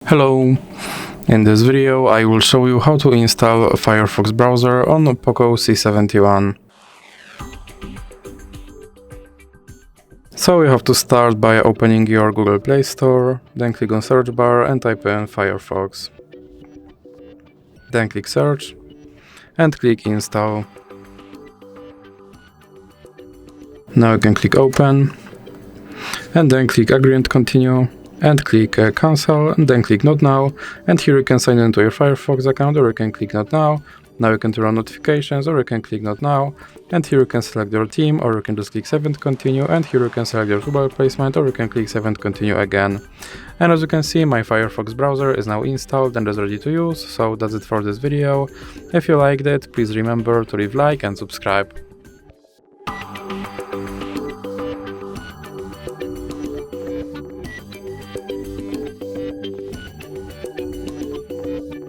Hello! In this video I will show you how to install a Firefox browser on POCO C61. So you have to start by opening your Google Play Store, then click on search bar and type in Firefox. Then click search and click install. Now you can click open and then click agree and continue and click cancel and then click not now, and here you can sign into your Firefox account, or you can click not now. Now you can turn on notifications, or you can click not now, and here you can select your theme, or you can just click save and continue, and here you can select your toolbar placement, or you can click save and continue again. And as you can see, my Firefox browser is now installed and is ready to use. So that's it for this video. If you liked it, please remember to leave a like and subscribe.